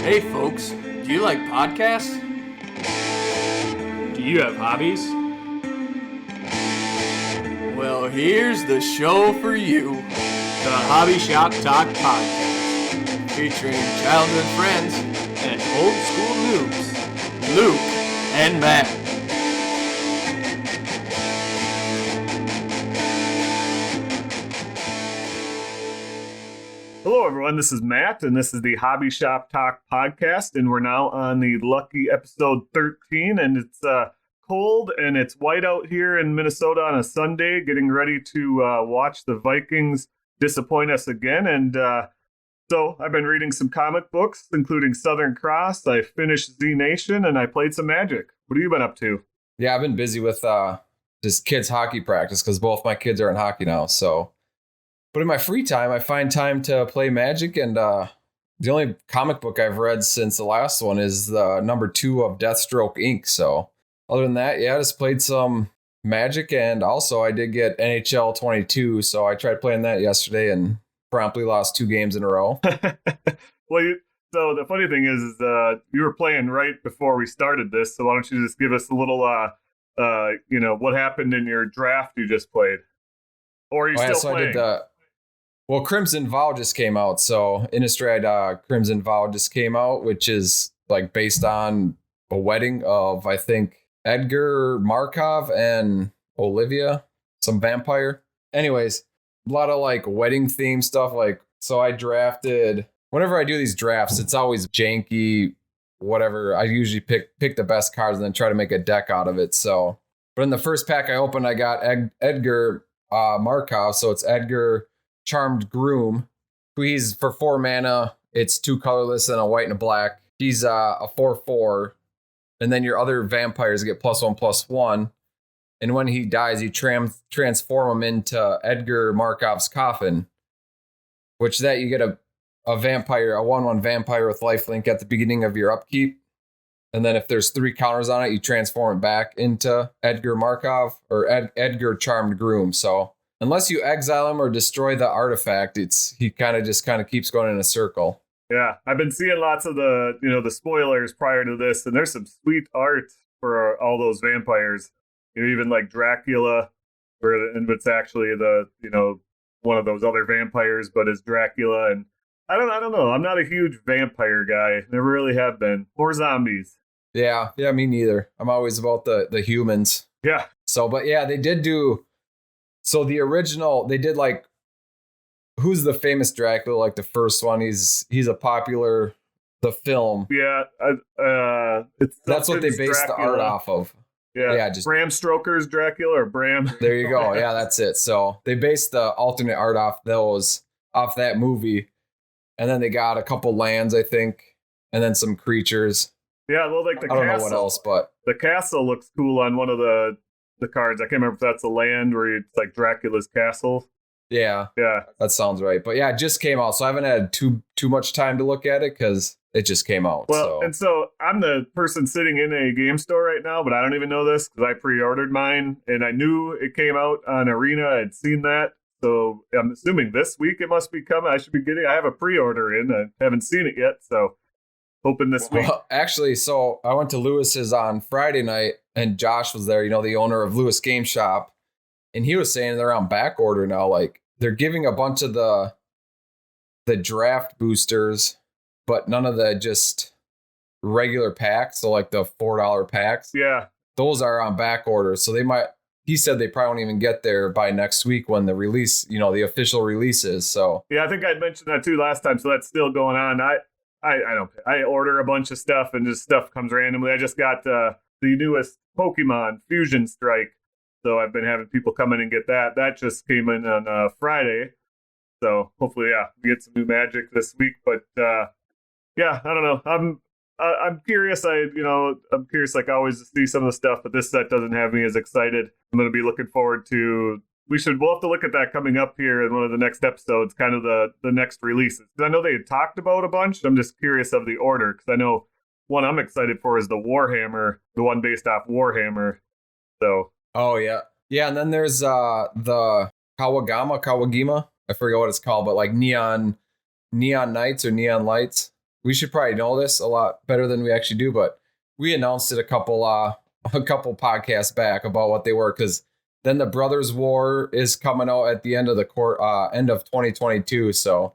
Hey folks, do you like podcasts? Do you have hobbies? Well, here's the show for you. The Hobby Shop Talk Podcast. Featuring childhood friends And old school noobs. Luke and Matt. Hello, everyone. This is Matt, and this is the Hobby Shop Talk podcast, and we're now on the lucky episode 13, and it's cold, and it's white out here in Minnesota on a Sunday, getting ready to watch the Vikings disappoint us again, and so I've been reading some comic books, including Southern Cross. I finished Z Nation, and I played some Magic. What have you been up to? Yeah, I've been busy with just kids' hockey practice because both my kids are in hockey now, so... But in my free time, I find time to play Magic, and the only comic book I've read since the last one is the number 2 of Deathstroke Inc. So other than that, yeah, I just played some Magic, and also I did get NHL 22, so I tried playing that yesterday and promptly lost 2 games in a row. Well, so the funny thing is you were playing right before we started this, so why don't you just give us a little, what happened in your draft you just played? Or are you still playing? Well, Crimson Vow just came out, so Innistrad Crimson Vow just came out, which is like based on a wedding of, I think, Edgar Markov and Olivia, some vampire. Anyways, a lot of like wedding theme stuff. Like, so I drafted, whenever I do these drafts, it's always janky, whatever. I usually pick the best cards and then try to make a deck out of it. So, but in the first pack I opened, I got Edgar Markov, so it's Edgar Charmed Groom, who he's for 4 mana. It's 2 colorless and a white and a black. He's a 4/4, and then your other vampires get +1/+1. And when he dies, you transform him into Edgar Markov's Coffin, which that you get a vampire, a 1/1 vampire with lifelink at the beginning of your upkeep. And then if there's 3 counters on it, you transform it back into Edgar Markov or Edgar Charmed Groom. So unless you exile him or destroy the artifact, he kind of keeps going in a circle. Yeah, I've been seeing lots of the spoilers prior to this, and there's some sweet art for all those vampires. Even like Dracula, and it's actually one of those other vampires, but it's Dracula. And I don't know. I'm not a huge vampire guy. Never really have been. Or zombies. Yeah, me neither. I'm always about the humans. Yeah. So, but yeah, they did do. So the original, they did like, who's the famous Dracula? Like the first one, he's a popular, the film. Yeah, that's what they based Dracula. The art off of. Yeah, just Bram Stoker's Dracula or Bram. There you go. Yeah, that's it. So they based the alternate art off that movie, and then they got a couple lands, I think, and then some creatures. Yeah, well, like I don't know what else, but the castle looks cool on one of the cards. I can't remember if that's a land where it's like Dracula's castle. Yeah, that sounds right. But yeah, it just came out, so I haven't had too much time to look at it because it just came out. Well, and so I'm the person sitting in a game store right now, but I don't even know this because I pre-ordered mine and I knew it came out on Arena. I'd seen that, so I'm assuming this week it must be coming. I should be getting. I have a pre-order in. I haven't seen it yet, so hoping this week. Well, actually, so I went to Lewis's on Friday night, and Josh was there, the owner of Lewis Game Shop, and he was saying they're on back order now. Like they're giving a bunch of the draft boosters, but none of the just regular packs. So like the $4 packs. Yeah, those are on back order. So he said they probably won't even get there by next week when the release, the official release is. So yeah, I think I mentioned that too last time. So that's still going on. I order a bunch of stuff and just stuff comes randomly. I just got the newest Pokemon Fusion Strike. So I've been having people come in and get that. That just came in on Friday. So hopefully, we get some new Magic this week. But I don't know. I'm curious. I'm curious like always to see some of the stuff, but this set doesn't have me as excited. I'm going to be looking forward to. We'll have to look at that coming up here in one of the next episodes, kind of the next releases. Because I know they had talked about a bunch. I'm just curious of the order because I know one I'm excited for is the Warhammer, the one based off Warhammer. So. Oh yeah, and then there's the Kawagima. I forget what it's called, but like neon Knights or Neon Lights. we should probably know this a lot better than we actually do, but we announced it a couple podcasts back about what they were, because then the Brothers War is coming out at the end of end of 2022. So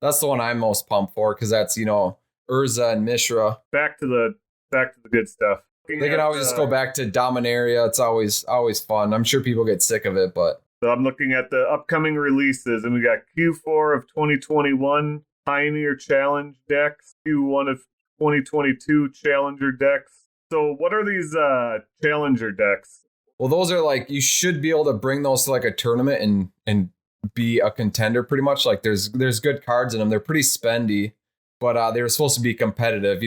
that's the one I'm most pumped for, because that's, Urza and Mishra. Back to the good stuff. They can always just go back to Dominaria. It's always fun. I'm sure people get sick of it, but so I'm looking at the upcoming releases, and we got Q4 of 2021 Pioneer Challenge decks, Q1 of 2022 Challenger decks. So what are these Challenger decks? Well, those are like, you should be able to bring those to like a tournament and be a contender pretty much. Like there's good cards in them. They're pretty spendy, but they were supposed to be competitive,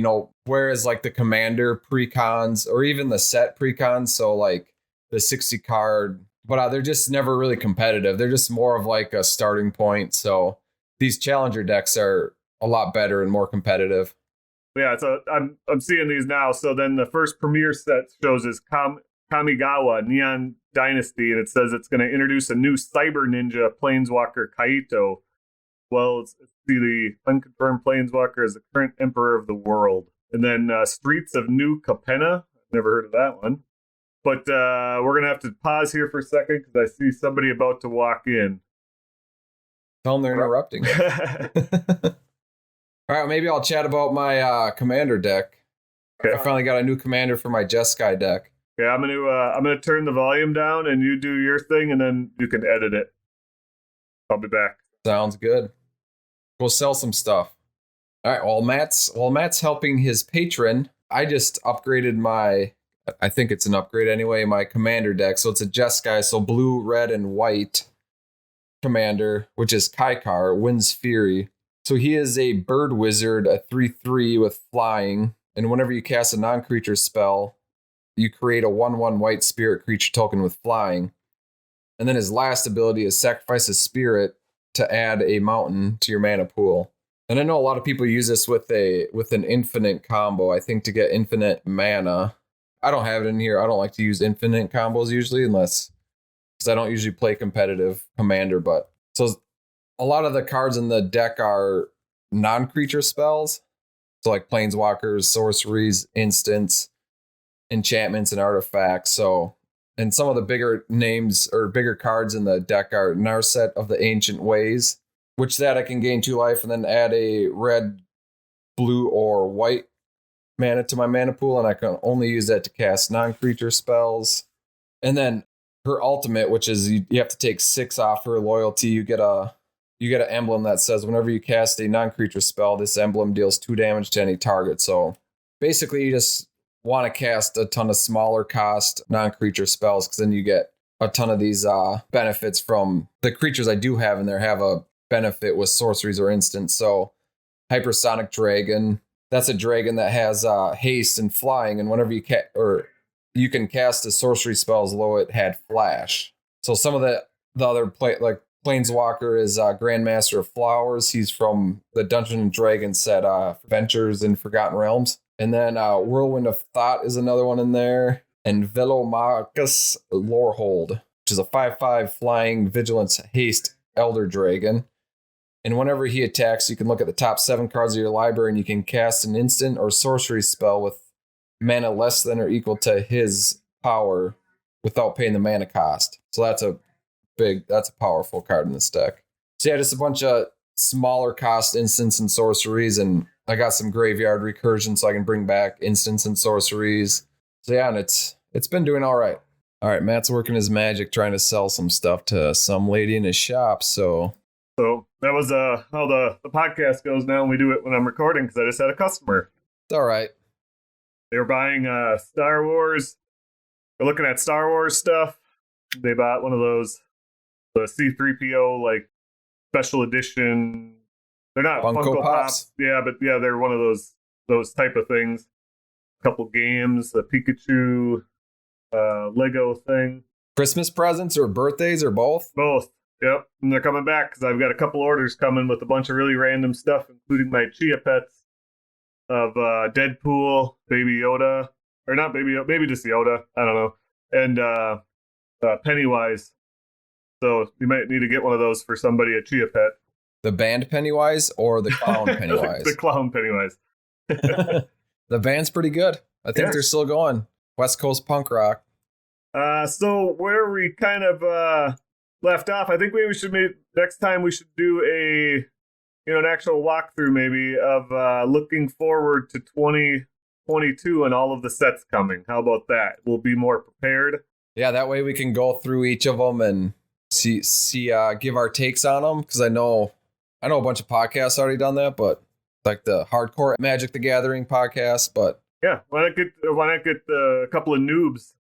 whereas like the Commander precons or even the set precons, so like the 60 card, but they're just never really competitive. They're just more of like a starting point. So these Challenger decks are a lot better and more competitive. Yeah, so I'm seeing these now. So then the first premiere set shows is Kamigawa Neon Dynasty, and it says it's going to introduce a new Cyber Ninja Planeswalker Kaito. Well, it's the unconfirmed Planeswalker as the current Emperor of the World. And then Streets of New Capenna. I've never heard of that one. But we're going to have to pause here for a second because I see somebody about to walk in. Tell them they're interrupting. All right, maybe I'll chat about my Commander deck. Okay. I finally got a new Commander for my Jeskai deck. Okay, I'm gonna turn the volume down and you do your thing, and then you can edit it. I'll be back. Sounds good. We'll sell some stuff. All right. While Matt's helping his patron, I just upgraded I think it's an upgrade anyway, my Commander deck. So it's a Jeskai, so blue, red, and white Commander, which is Kaikar, Wind's Fury. So he is a bird wizard, a 3/3 with flying, and whenever you cast a non-creature spell, you create a 1/1 white spirit creature token with flying. And then his last ability is sacrifice a spirit to add a mountain to your mana pool. And I know a lot of people use this with an infinite combo, I think, to get infinite mana. I don't have it in here. I don't like to use infinite combos usually, because I don't usually play competitive Commander. But so a lot of the cards in the deck are non-creature spells. So like planeswalkers, sorceries, instants, enchantments, and artifacts. So, and some of the bigger names or bigger cards in the deck are Narset of the Ancient Ways, which that I can gain 2 life and then add a red, blue, or white mana to my mana pool, and I can only use that to cast non-creature spells. And then her ultimate, which is you have to take 6 off her loyalty. You get an emblem that says whenever you cast a non-creature spell, this emblem deals 2 damage to any target. So basically, you just want to cast a ton of smaller cost non-creature spells, because then you get a ton of these benefits from the creatures I do have in there have a benefit with sorceries or instants. So Hypersonic Dragon, that's a dragon that has haste and flying, and whenever you can cast a sorcery spell as though it had flash. So some of the other Planeswalker is Grandmaster of Flowers. He's from the Dungeons and Dragons set Ventures in Forgotten Realms. And then Whirlwind of Thought is another one in there. And Velomachus Lorehold, which is a 5/5 flying vigilance haste elder dragon. And whenever he attacks, you can look at the top 7 cards of your library and you can cast an instant or sorcery spell with mana less than or equal to his power without paying the mana cost. So that's a powerful card in this deck. So yeah, just a bunch of smaller cost instants and sorceries, and I got some graveyard recursion so I can bring back instants and sorceries. So yeah, and it's been doing all right. All right, Matt's working his magic trying to sell some stuff to some lady in his shop. So that was how the podcast goes now, and we do it when I'm recording because I just had a customer. It's all right. They were buying Star Wars. They're looking at Star Wars stuff. They bought one of those, the C-3PO like special edition. They're not Funko Pops. Yeah, but yeah, they're one of those type of things. A couple games, the Pikachu Lego thing. Christmas presents or birthdays or both? Both. Yep. And they're coming back because I've got a couple orders coming with a bunch of really random stuff, including my Chia Pets of Deadpool, Baby Yoda, or not Baby Yoda, maybe just Yoda, I don't know, and Pennywise. So you might need to get one of those for somebody, a Chia Pet. The band Pennywise or the clown Pennywise? The clown Pennywise. The band's pretty good. I think they're still going. West Coast punk rock. So where we kind of left off, I think next time we should do an actual walkthrough maybe of looking forward to 2022 and all of the sets coming. How about that? We'll be more prepared. Yeah, that way we can go through each of them and see give our takes on them, because I know a bunch of podcasts already done that, but like the Hardcore Magic the Gathering podcast. But yeah, why not get a couple of noobs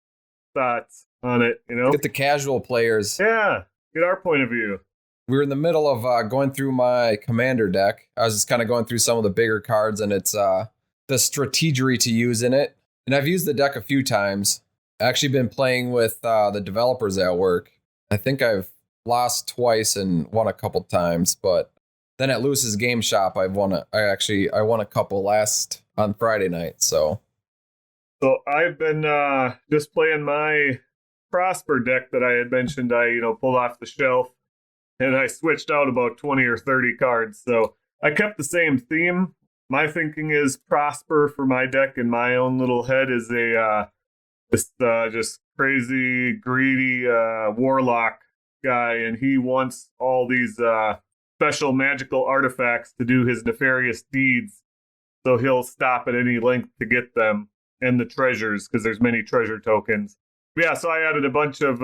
thoughts on it? Get the casual players. Yeah, get our point of view. We were in the middle of going through my commander deck. I was just kind of going through some of the bigger cards, and it's the strategery to use in it. And I've used the deck a few times. I've actually been playing with the developers at work. I think I've lost twice and won a couple times, but then at Lewis's Game Shop, I won a couple last on Friday night. So I've been just playing my Prosper deck that I had mentioned. I pulled off the shelf, and I switched out about 20 or 30 cards. So I kept the same theme. My thinking is Prosper for my deck in my own little head is just crazy, greedy warlock guy, and he wants all these special magical artifacts to do his nefarious deeds. So he'll stop at any length to get them, and the treasures, because there's many treasure tokens. Yeah, so I added a bunch of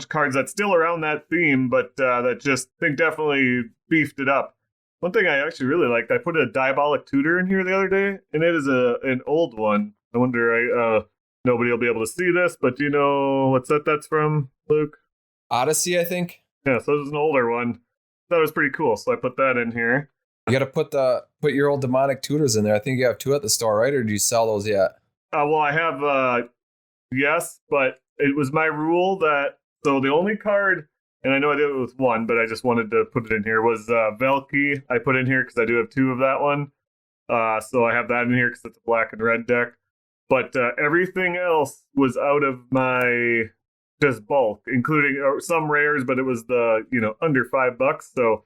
cards that's still around that theme, but that just definitely beefed it up. One thing I actually really liked, I put a Diabolic Tutor in here the other day, and it is an old one. I wonder, nobody will be able to see this, but do you know what set that's from, Luke? Odyssey, I think. Yeah, so this is an older one. That was pretty cool, so I put that in here. You got to put your old demonic tutors in there. I think you have 2 at the store, right? Or do you sell those yet? Well, I have, yes, but it was my rule that, so the only card, and I know I did it with 1, but I just wanted to put it in here, was Velki. I put in here because I do have 2 of that one. So I have that in here because it's a black and red deck. But everything else was out of my just bulk, including some rares, but it was the, under $5. So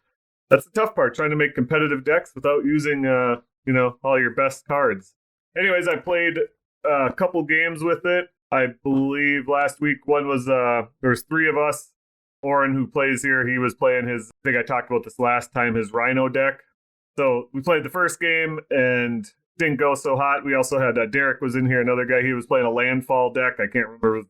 that's the tough part, trying to make competitive decks without using, all your best cards. Anyways, I played a couple games with it. I believe last week one was, there was 3 of us. Oren, who plays here, he was playing I think I talked about this last time, his Rhino deck. So we played the first game and didn't go so hot. We also had Derek was in here, another guy. He was playing a Landfall deck. I can't remember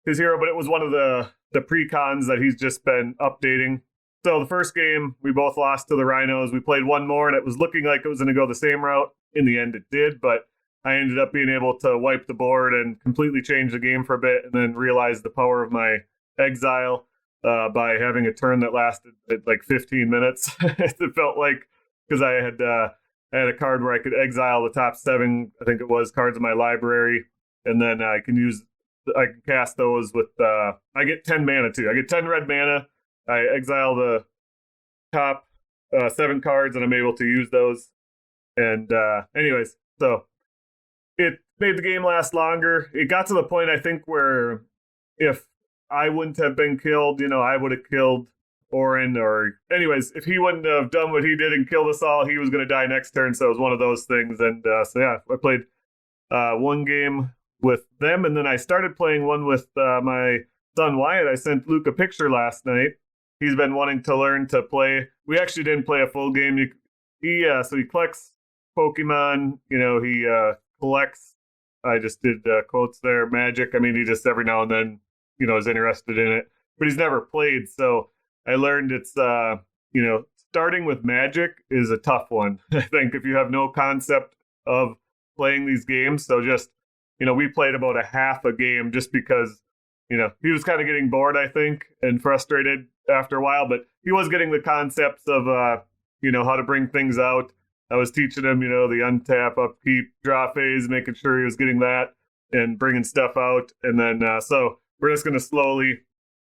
his hero, but it was one of the pre-cons that he's just been updating. So the first game, we both lost to the Rhinos. We played one more, and it was looking like it was going to go the same route. In the end, it did, but I ended up being able to wipe the board and completely change the game for a bit, and then realize the power of my exile by having a turn that lasted like 15 minutes. It felt like, because I had a card where I could exile the top 7, I think it was, cards in my library, and then I can cast those with, I get 10 mana too. I get 10 red mana. I exile the top 7 cards, and I'm able to use those. And anyways, so it made the game last longer. It got to the point, I think, where if I wouldn't have been killed, I would have killed Oren, or anyways, if he wouldn't have done what he did and killed us all, he was going to die next turn. So it was one of those things. And so yeah, I played one game with them, and then I started playing one with my son Wyatt. I sent Luke a picture last night. He's been wanting to learn to play. We actually didn't play a full game. So he collects Pokemon. He collects. I just did quotes there. Magic. I mean, he just every now and then, is interested in it, but he's never played. So I learned it's, starting with Magic is a tough one. I think if you have no concept of playing these games. So just, we played about a half a game just because, he was kind of getting bored, I think, and frustrated after a while, but he was getting the concepts of, how to bring things out. I was teaching him, the untap, upkeep, draw phase, making sure he was getting that and bringing stuff out. And then, so we're just going to slowly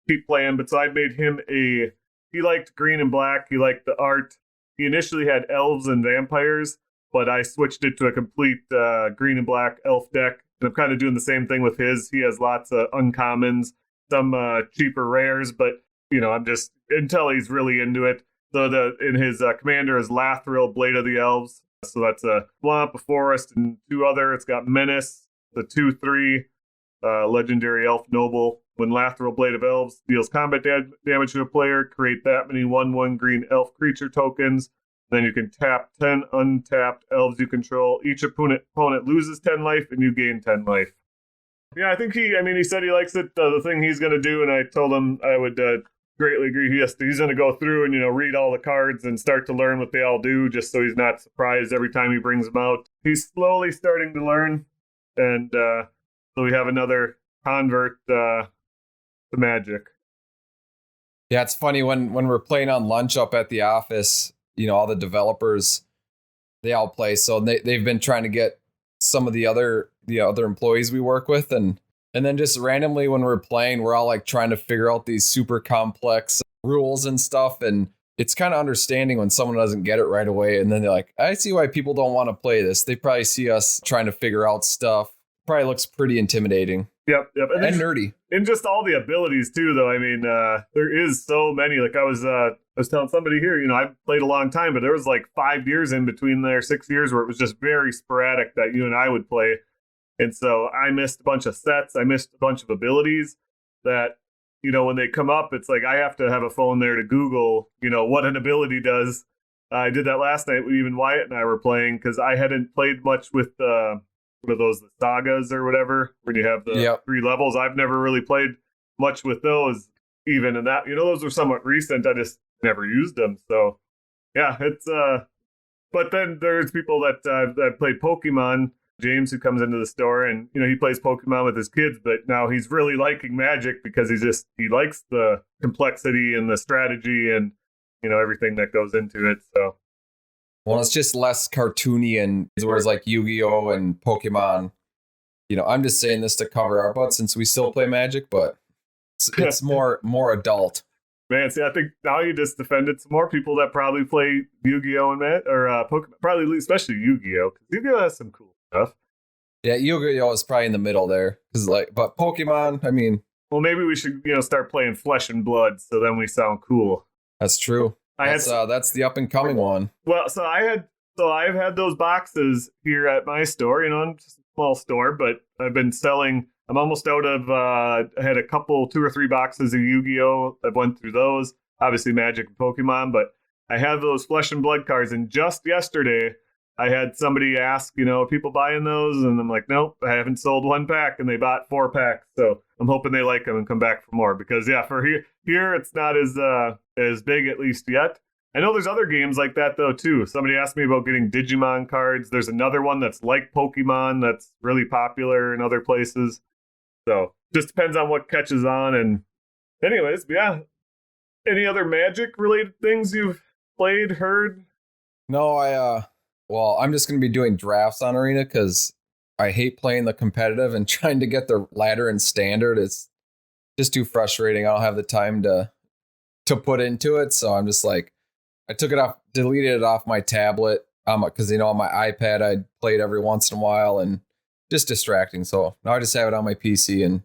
keep playing. But so I made him he liked green and black. He liked the art. He initially had elves and vampires, but I switched it to a complete green and black elf deck. And I'm kind of doing the same thing with his. He has lots of uncommons, some cheaper rares, but, I'm just, until he's really into it. So in his commander is Lathril, Blade of the Elves. So that's a swamp, a forest, and two other. It's got Menace, the 2/3 legendary elf noble. When Lathril, Blade of Elves deals combat damage to a player, create that many 1/1 green elf creature tokens. Then you can tap 10 untapped elves you control. Each opponent loses 10 life, and you gain 10 life. Yeah, I think he said he likes it. The thing he's going to do, and I told him I would greatly agree. He's going to go through and, read all the cards and start to learn what they all do, just so he's not surprised every time he brings them out. He's slowly starting to learn, and so we have another convert to Magic. Yeah, it's funny when we're playing on lunch up at the office, all the developers, they all play. So they've been trying to get some of the other employees we work with. And then just randomly when we're playing, we're all like trying to figure out these super complex rules and stuff. And it's kind of understanding when someone doesn't get it right away. And then they're like, I see why people don't want to play this. They probably see us trying to figure out stuff. Probably looks pretty intimidating. Yep. And nerdy. And just all the abilities too, though. I mean, there is so many. Like I was telling somebody here, I played a long time, but there was like 5 years in between there, 6 years where it was just very sporadic that you and I would play. And so I missed a bunch of sets. I missed a bunch of abilities that, when they come up, it's like I have to have a phone there to Google, what an ability does. I did that last night when even Wyatt and I were playing because I hadn't played much with what are those, the sagas or whatever, when you have the 3 levels. I've never really played much with those even. And that, those were somewhat recent. I just never used them. So yeah, it's, but then there's people that play Pokemon. James, who comes into the store and, he plays Pokemon with his kids, but now he's really liking Magic because he likes the complexity and the strategy and, everything that goes into it. So. Well, it's just less cartoony, and whereas like Yu-Gi-Oh and Pokemon, I'm just saying this to cover our butts since we still play Magic, but it's more adult. Man, see, I think now you just defended some more people that probably play Yu-Gi-Oh and Pokemon, probably especially Yu-Gi-Oh, because Yu-Gi-Oh has some cool stuff. Yeah, Yu-Gi-Oh is probably in the middle there, but Pokemon, I mean, well, maybe we should start playing Flesh and Blood, so then we sound cool. That's true. That's the up and coming one. Well, so I've had those boxes here at my store, I'm just a small store, but I've been selling. I'm almost out of, I had a couple, 2 or 3 boxes of Yu-Gi-Oh! I went through those, obviously Magic and Pokemon, but I have those Flesh and Blood cards. And just yesterday, I had somebody ask, people buying those? And I'm like, nope, I haven't sold 1 pack. And they bought 4 packs. So I'm hoping they like them and come back for more. Because, yeah, for here it's not as big, at least yet. I know there's other games like that, though, too. Somebody asked me about getting Digimon cards. There's another one that's like Pokemon that's really popular in other places. So just depends on what catches on. And anyways, yeah. Any other Magic-related things you've played, heard? No, I'm just going to be doing drafts on Arena because I hate playing the competitive and trying to get the ladder and standard. It's just too frustrating. I don't have the time to put into it. So I'm just like, I took it off, deleted it off my tablet because, on my iPad, I'd play it every once in a while and just distracting. So now I just have it on my PC and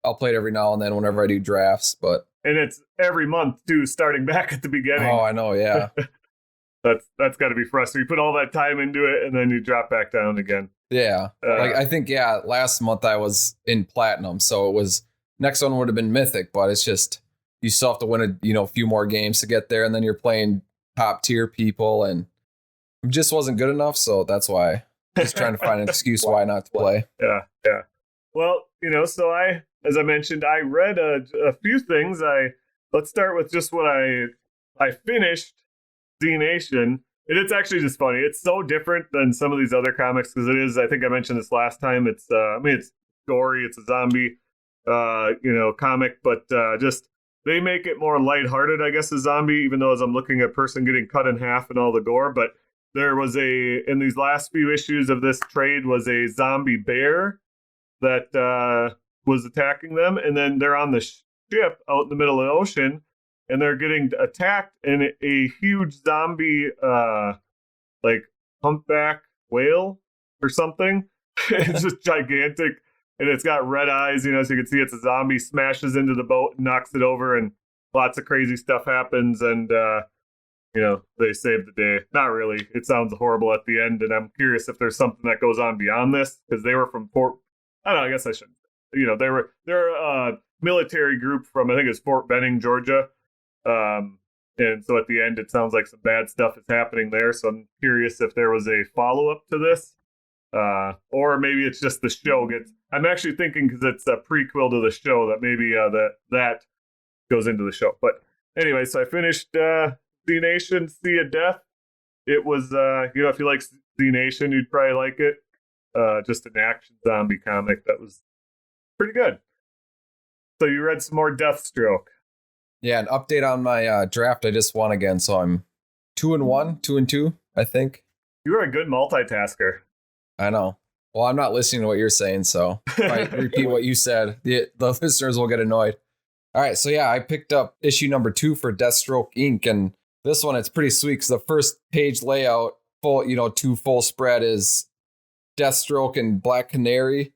I'll play it every now and then whenever I do drafts. And it's every month, too, starting back at the beginning. Oh, I know, yeah. That's got to be frustrating. You put all that time into it and then you drop back down again. Yeah. I think, last month I was in Platinum. So it was, next one would have been Mythic, but it's just, you still have to win a few more games to get there. And then you're playing top tier people and it just wasn't good enough. So that's why just trying to find an excuse why not to play. Yeah. Well, so as I mentioned, I read a few things. Let's start with just what I finished, Z Nation. And it's actually just funny. It's so different than some of these other comics because it is, I think I mentioned this last time. It's, it's gory. It's a zombie, comic, but just they make it more lighthearted, I guess, a zombie, even though as I'm looking at a person getting cut in half and all the gore. But there was in these last few issues of this trade was a zombie bear that was attacking them. And then they're on the ship out in the middle of the ocean and they're getting attacked and a huge zombie, like humpback whale or something. It's just gigantic. And it's got red eyes, so you can see it's a zombie, smashes into the boat, knocks it over, and lots of crazy stuff happens. And they saved the day. Not really. It sounds horrible at the end, and I'm curious if there's something that goes on beyond this, because they were from Fort. I don't know. I guess I shouldn't. They're a military group from, I think it's Fort Benning, Georgia. And so at the end, it sounds like some bad stuff is happening there. So I'm curious if there was a follow up to this, or maybe it's just the show gets. I'm actually thinking, because it's a prequel to the show, that maybe that goes into the show. But anyway, so I finished Z Nation, Sea of Death. It was, if you like Z Nation, you'd probably like it. Just an action zombie comic that was pretty good. So you read some more Deathstroke. Yeah, an update on my draft. I just won again, so I'm 2-1, 2-2, I think. You are a good multitasker. I know. Well, I'm not listening to what you're saying, so if I repeat what you said, the listeners will get annoyed. All right, so yeah, I picked up issue number 2 for Deathstroke Inc., and this one, it's pretty sweet, because the first page layout, full spread, is Deathstroke and Black Canary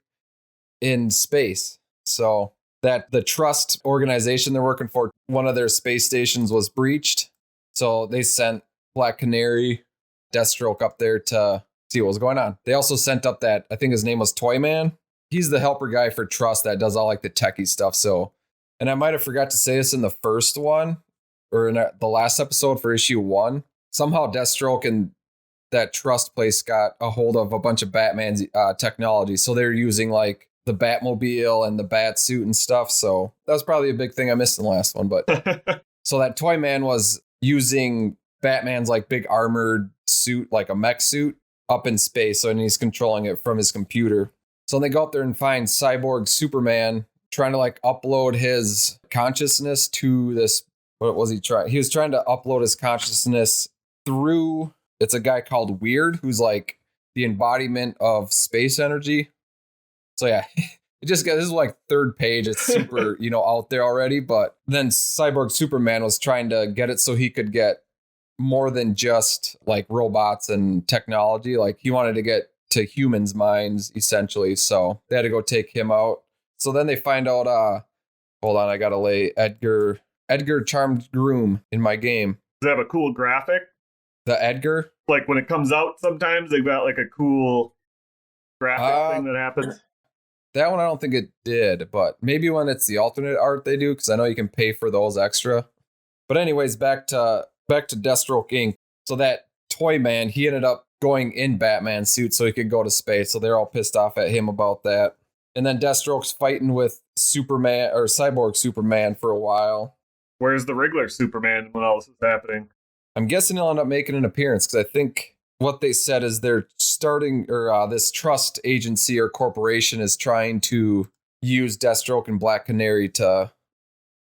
in space. So that the trust organization they're working for, one of their space stations was breached. So they sent Black Canary, Deathstroke up there to see what was going on. They also sent up that, I think his name was Toyman. He's the helper guy for Trust that does all like the techie stuff. So, and I might have forgot to say this in the first one, or in the last episode for issue 1. Somehow Deathstroke and that Trust place got a hold of a bunch of Batman's technology. So they're using like the Batmobile and the bat suit and stuff. So that was probably a big thing I missed in the last one. But so that Toyman was using Batman's like big armored suit, like a mech suit, up in space. So, and he's controlling it from his computer. So they go up there and find Cyborg Superman trying to like upload his consciousness to this. What was he trying? He was trying to upload his consciousness through, it's a guy called Weird, who's like the embodiment of space energy. So yeah, this is like third page. It's super, out there already. But then Cyborg Superman was trying to get it so he could get more than just like robots and technology. Like he wanted to get to humans' minds essentially. So they had to go take him out. So then they find out, hold on, I got to lay Edgar Charmed Groom in my game. Does it have a cool graphic? The Edgar? Like when it comes out, sometimes they've got like a cool graphic thing that happens. That one I don't think it did, but maybe when it's the alternate art they do, because I know you can pay for those extra. But anyways, back to Deathstroke Inc. So that Toyman, he ended up going in Batman's suit so he could go to space. So they're all pissed off at him about that. And then Deathstroke's fighting with Superman or Cyborg Superman for a while. Where's the regular Superman when all this is happening? I'm guessing he'll end up making an appearance, because I think what they said is they're starting, or this trust agency or corporation is trying to use Deathstroke and Black Canary to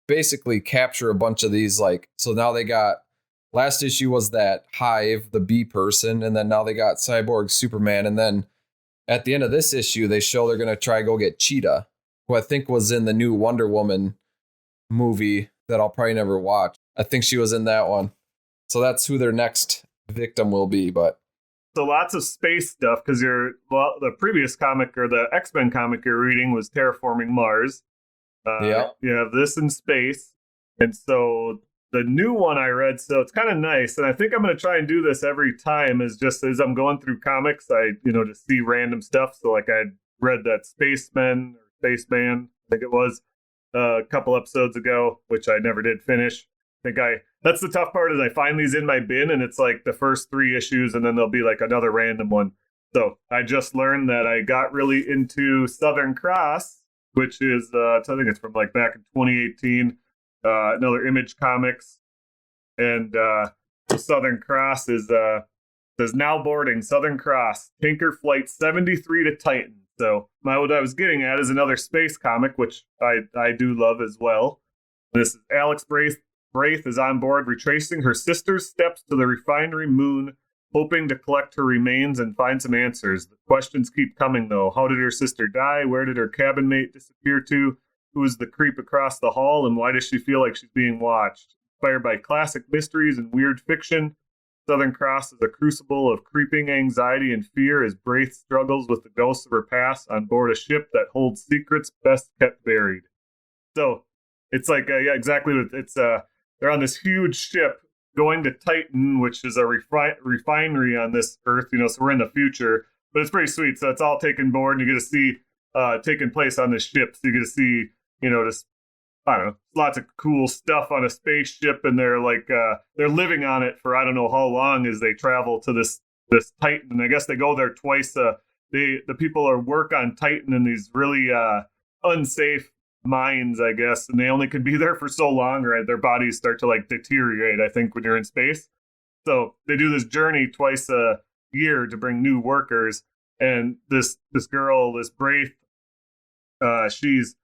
basically capture a bunch of these. Like, so now they got, last issue was that Hive, the bee person, and then now they got Cyborg Superman. And then at the end of this issue, they show they're going to try to go get Cheetah, who I think was in the new Wonder Woman movie that I'll probably never watch. I think she was in that one. So that's who their next victim will be. But so lots of space stuff, because the previous comic, or the X-Men comic you're reading, was Terraforming Mars. Yeah. You have this in space. And so the new one I read, so it's kind of nice. And I think I'm going to try and do this every time, is just as I'm going through comics, I, just see random stuff. So like I read that Spaceman, I think it was, a couple episodes ago, which I never did finish. That's the tough part, is I find these in my bin, and it's like the first 3 issues, and then there'll be like another random one. So I just learned that I got really into Southern Cross, which is, I think it's from like back in 2018, another Image Comics. And Southern Cross is, says now boarding Southern Cross, Tinker Flight 73 to Titan. So what I was getting at is another space comic, which I do love as well. This is Alex Braith is on board, retracing her sister's steps to the refinery moon, hoping to collect her remains and find some answers. The questions keep coming, though. How did her sister die? Where did her cabin mate disappear to? Who is the creep across the hall? And why does she feel like she's being watched? Inspired by classic mysteries and weird fiction, Southern Cross is a crucible of creeping anxiety and fear as Braith struggles with the ghosts of her past on board a ship that holds secrets best kept buried. So it's like, yeah, exactly. It's they're on this huge ship going to Titan, which is a refinery on this Earth. So we're in the future, but it's pretty sweet. So it's all taken board, and you get to see taking place on this ship. So you get to see, just I don't know, lots of cool stuff on a spaceship, and they're like they're living on it for I don't know how long as they travel to this Titan. And I guess they go there twice. The people are work on Titan in these really unsafe mines, I guess, and they only can be there for so long, or their bodies start to like deteriorate, I think, when you're in space. So they do this journey twice a year to bring new workers. And this girl, this Braith, she's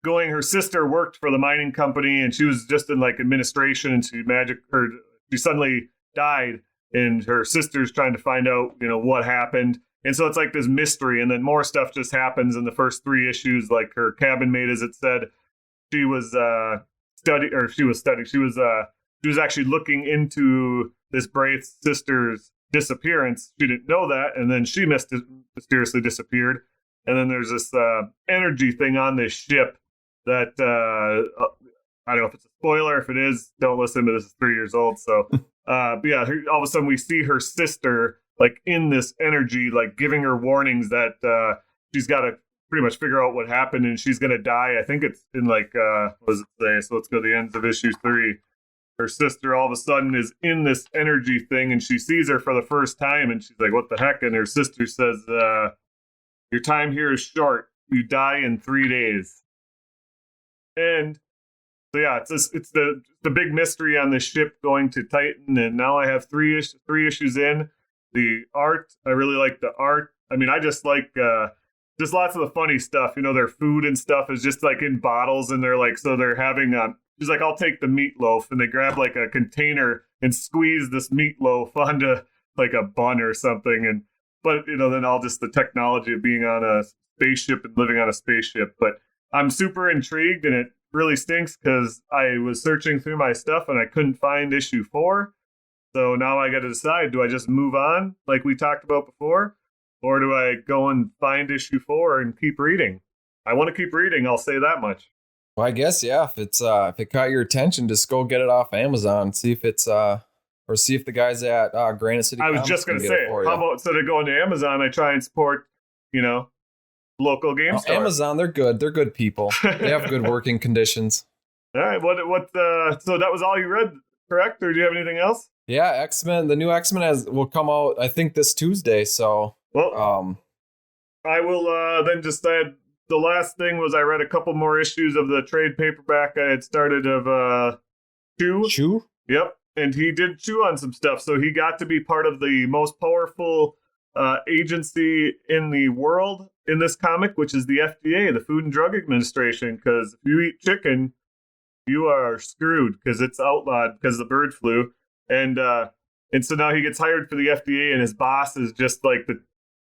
going, her sister worked for the mining company, and she was just in like administration, and she suddenly died, and her sister's trying to find out, what happened. And so it's like this mystery, and then more stuff just happens in the first 3 issues. Like her cabin mate, as it said, she was actually looking into this Braith's sister's disappearance. She didn't know that, and then she mysteriously disappeared. And then there's this energy thing on this ship that I don't know if it's a spoiler. If it is, don't listen to this. It's 3 years old. So, but yeah, all of a sudden we see her sister like in this energy, like giving her warnings that she's got to pretty much figure out what happened, and she's going to die. I think it's in like, what does it say? So let's go to the ends of issue 3. Her sister all of a sudden is in this energy thing, and she sees her for the first time, and she's like, what the heck? And her sister says, your time here is short. You die in 3 days. And so yeah, it's the big mystery on the ship going to Titan, and now I have 3 issues in. The art, I really like the art. I mean, I just like just lots of the funny stuff. Their food and stuff is just like in bottles, and they're like, so they're having she's like, I'll take the meatloaf, and they grab like a container and squeeze this meatloaf onto like a bun or something. But then all just the technology of being on a spaceship and living on a spaceship. But I'm super intrigued, and it really stinks because I was searching through my stuff and I couldn't find issue 4. So now I got to decide, do I just move on like we talked about before, or do I go and find issue 4 and keep reading? I want to keep reading, I'll say that much. Well, I guess, yeah, if it caught your attention, just go get it off Amazon, see if it's or see if the guys at Granite City I was Comics just going to can get say, it for you. how about instead of going to Amazon, I try and support, local game stores. Amazon, they're good. They're good people. They have good working conditions. All right, so that was all you read, correct? Or do you have anything else? Yeah, X-Men, the new X-Men will come out, I think, this Tuesday. So, well, I will then just add, the last thing was I read a couple more issues of the trade paperback I had started of Chew. Chew? Yep, and he did chew on some stuff, so he got to be part of the most powerful agency in the world in this comic, which is the FDA, the Food and Drug Administration, because if you eat chicken, you are screwed because it's outlawed because of the bird flu. And so now he gets hired for the FDA, and his boss is just like the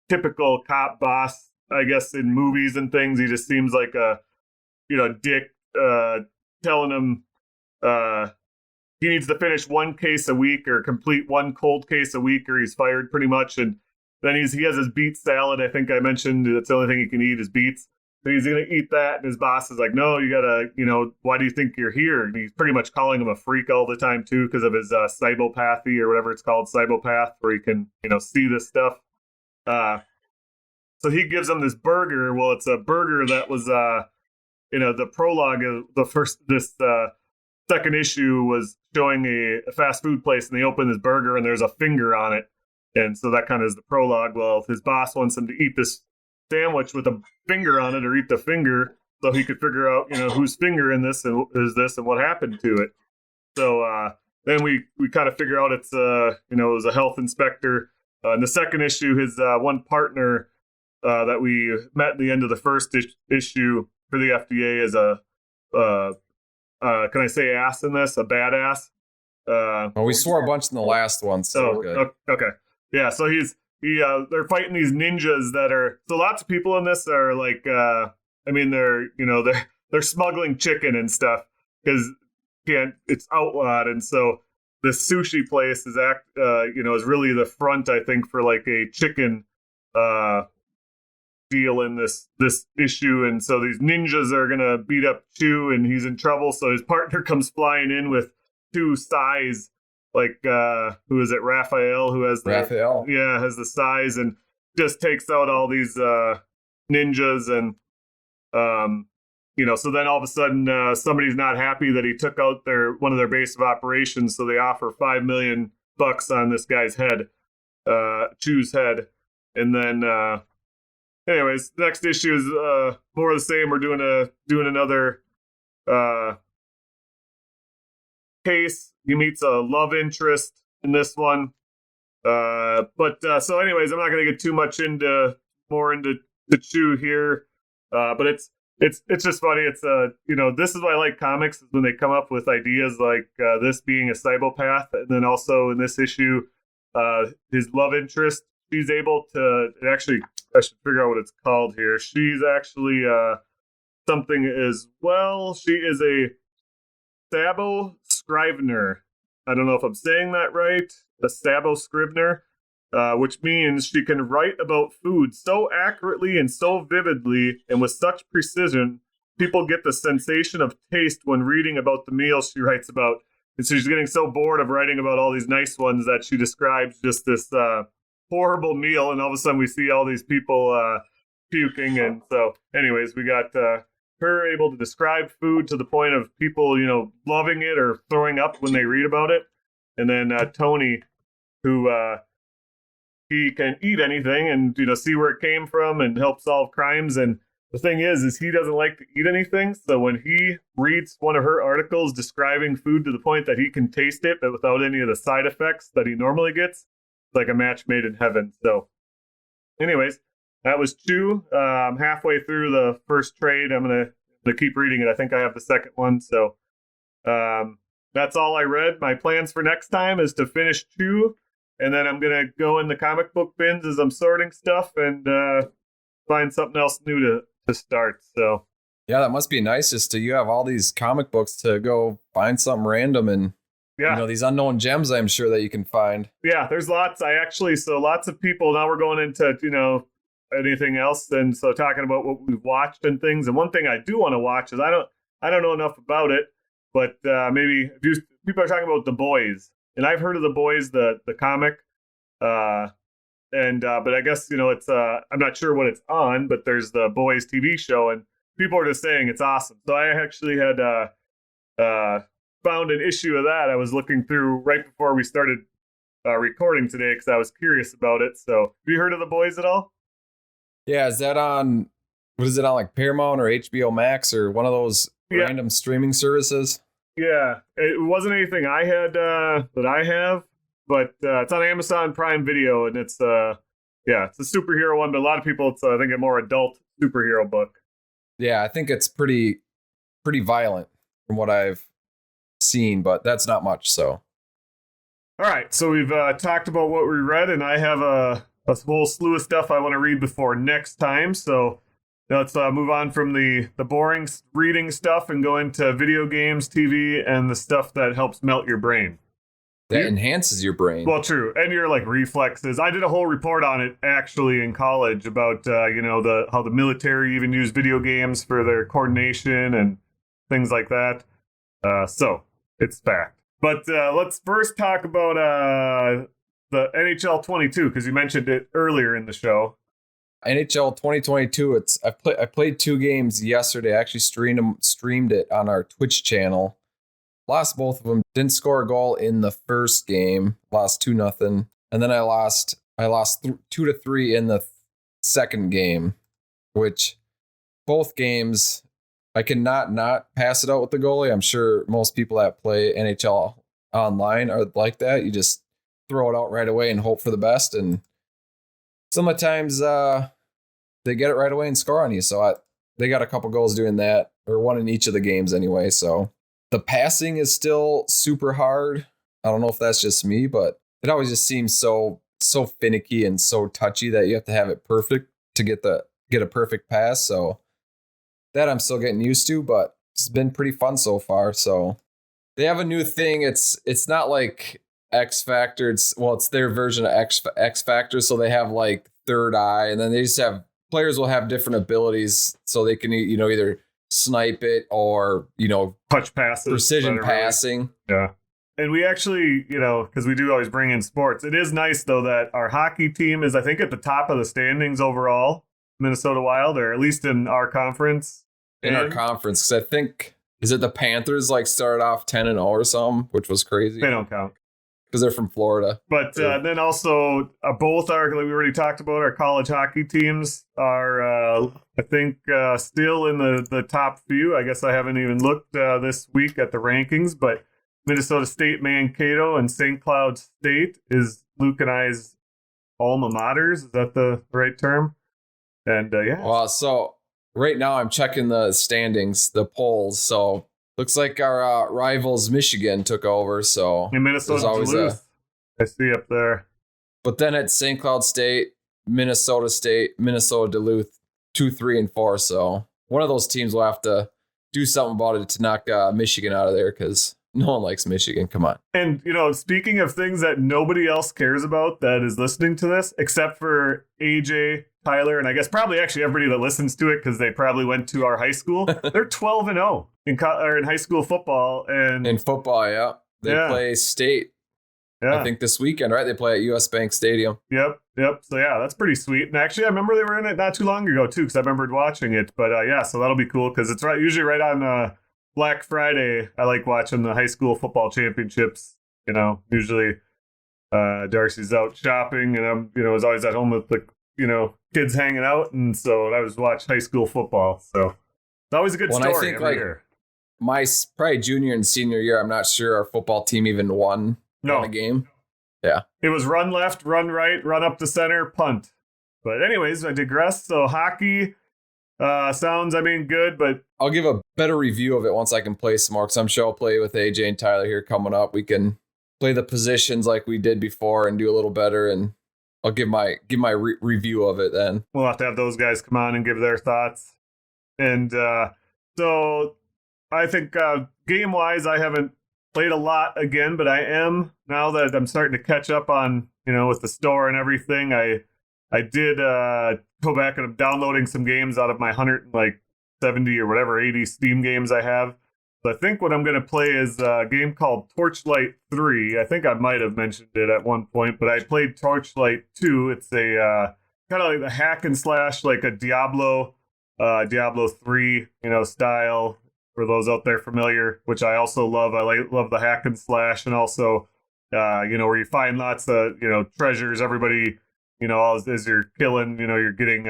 typical cop boss, I guess, in movies and things. He just seems like a, dick, telling him he needs to finish 1 case a week or complete 1 cold case a week, or he's fired pretty much. And then he has his beet salad. I think I mentioned that's the only thing he can eat is beets. So he's going to eat that, and his boss is like, no, you got to, why do you think you're here? And he's pretty much calling him a freak all the time, too, because of his cybopathy, or whatever it's called, cybopath, where he can, see this stuff. So he gives him this burger. Well, it's a burger that was, the prologue of this second issue was showing a fast food place, and they open this burger, and there's a finger on it. And so that kind of is the prologue. Well, his boss wants him to eat this sandwich with a finger on it, or eat the finger, so he could figure out, whose finger in this and is this and what happened to it. So then we kind of figure out it's it was a health inspector. In the second issue, his one partner that we met at the end of the first issue for the FDA is a can I say ass in this? A badass. Well, we swore a bunch in the last one, so good. Okay. Yeah, so they're fighting these ninjas that are, so lots of people in this are like, they're smuggling chicken and stuff because it's outlawed. And so the sushi place is is really the front, I think, for like a chicken deal in this issue. And so these ninjas are going to beat up Chew, and he's in trouble. So his partner comes flying in with 2 sais like who is it, Raphael, who has Raphael. has the size and just takes out all these ninjas and so then all of a sudden somebody's not happy that he took out one of their base of operations, so they offer $5 million on this guy's head, Chu's head. And then anyways, next issue is more of the same. We're doing another case. He meets a love interest in this one. But so anyways, I'm not going to get too much into the Chu here. But it's just funny. It's this is why I like comics, is when they come up with ideas like this being a psychopath, and then also in this issue, his love interest. She's able to actually. I should figure out what it's called here. She's actually something as well. She is a Sabo Scrivener. I don't know if I'm saying that right. A Sabo Scrivener, which means she can write about food so accurately and so vividly and with such precision, people get the sensation of taste when reading about the meals she writes about. And so she's getting so bored of writing about all these nice ones that she describes just this horrible meal, and all of a sudden we see all these people puking. And so anyways, we got her able to describe food to the point of people loving it or throwing up when they read about it. And then Tony, who he can eat anything and see where it came from and help solve crimes. And the thing is he doesn't like to eat anything, so when he reads one of her articles describing food to the point that he can taste it but without any of the side effects that he normally gets, like a match made in heaven. So anyways, that was Chu. I'm halfway through the first trade. I'm gonna keep reading it. I think I have the second one. So that's all I read. My plans for next time is to finish Chu, and then I'm gonna go in the comic book bins as I'm sorting stuff and find something else new to start. So yeah, that must be nice. You have all these comic books to go find something random and these unknown gems, I'm sure, that you can find. Yeah, there's lots. Lots of people. Now we're going into, anything else. And so talking about what we've watched and things. And one thing I do want to watch is I don't know enough about it, but maybe people are talking about The Boys. And I've heard of The Boys, the comic. But I guess, it's, I'm not sure what it's on, but there's the Boys TV show and people are just saying it's awesome. So I actually had, found an issue of that I was looking through right before we started recording today because I was curious about it. So have you heard of The Boys at all? Yeah, is that on, what is it on, like Paramount or HBO Max or one of those random streaming services? Yeah, it wasn't anything I had that I have, but it's on Amazon Prime Video, and it's it's a superhero one, but a lot of people, it's I think a more adult superhero book. Yeah, I think it's pretty violent from what I've seen, but that's not much. So all right, so we've talked about what we read, and I have a whole slew of stuff I want to read before next time. So let's move on from the boring reading stuff and go into video games, TV, and the stuff that helps melt your brain. That enhances your brain. Well, true, and your reflexes. I did a whole report on it actually in college about how the military even use video games for their coordination and things like that. So it's fact. But let's first talk about the NHL 22 because you mentioned it earlier in the show. NHL 2022. I played 2 games yesterday. I actually streamed it on our Twitch channel. Lost both of them. Didn't score a goal in the first game. Lost 2-0, and then I lost 2-3 in the second game. Which both games I cannot not pass it out with the goalie. I'm sure most people that play NHL online are like that. You just throw it out right away and hope for the best. And sometimes they get it right away and score on you. So they got a couple goals doing that, or one in each of the games anyway. So the passing is still super hard. I don't know if that's just me, but it always just seems so finicky and so touchy that you have to have it perfect to get a perfect pass. So that I'm still getting used to, but it's been pretty fun so far. So they have a new thing. It's not like X Factor. It's their version of X Factor. So they have like third eye, and then they just have players will have different abilities, so they can either snipe it or touch passes, precision passing. Yeah. And we actually, because we do always bring in sports, it is nice, though, that our hockey team is, I think, at the top of the standings overall, Minnesota Wild, or at least in our conference. In our conference, because I think, is it the Panthers started off 10-0 or something, which was crazy? They don't count. Because they're from Florida. But then also, both like we already talked about, our college hockey teams are, I think, still in the top few. I guess I haven't even looked this week at the rankings, but Minnesota State, Mankato, and St. Cloud State is Luke and I's alma maters. Is that the right term? And yeah. Well, so right now I'm checking the standings, the polls. So looks like our rivals Michigan took over. So in Minnesota, Duluth, I see up there. But then at St. Cloud State, Minnesota, Duluth, 2, 3, and 4. So one of those teams will have to do something about it to knock Michigan out of there, because no one likes Michigan. Come on. And, speaking of things that nobody else cares about that is listening to this, except for AJ, Tyler, and I guess probably actually everybody that listens to it, because they probably went to our high school, they're 12-0 in high school football. And in football, yeah. They play state, I think, this weekend, right? They play at US Bank Stadium. Yep. So, yeah, that's pretty sweet. And actually, I remember they were in it not too long ago, too, because I remembered watching it. But, so that'll be cool, because it's usually right on Black Friday. I like watching the high school football championships. Usually Darcy's out shopping, and I'm, was always at home with the, kids hanging out. And so I was watch high school football. So it's always a good story. I think, year. My probably junior and senior year, I'm not sure our football team even won a game. Yeah. It was run left, run right, run up the center, punt. But anyways, I digress. So hockey sounds, good, but I'll give a better review of it once I can play some more, because I'm sure I'll play with AJ and Tyler here coming up. We can play the positions like we did before and do a little better, and I'll give my review of it then. We'll have to have those guys come on and give their thoughts. And so I think game-wise, I haven't played a lot again, but I am, now that I'm starting to catch up on, with the store and everything. I did go back and I'm downloading some games out of my 170 or whatever 80 Steam games I have. So I think what I'm going to play is a game called Torchlight 3. I think I might have mentioned it at one point, but I played Torchlight 2. It's a kind of like a hack and slash, like a Diablo 3, style, for those out there familiar, which I also love. I love the hack and slash, and also, where you find lots of, treasures. Everybody, as you're killing, you're getting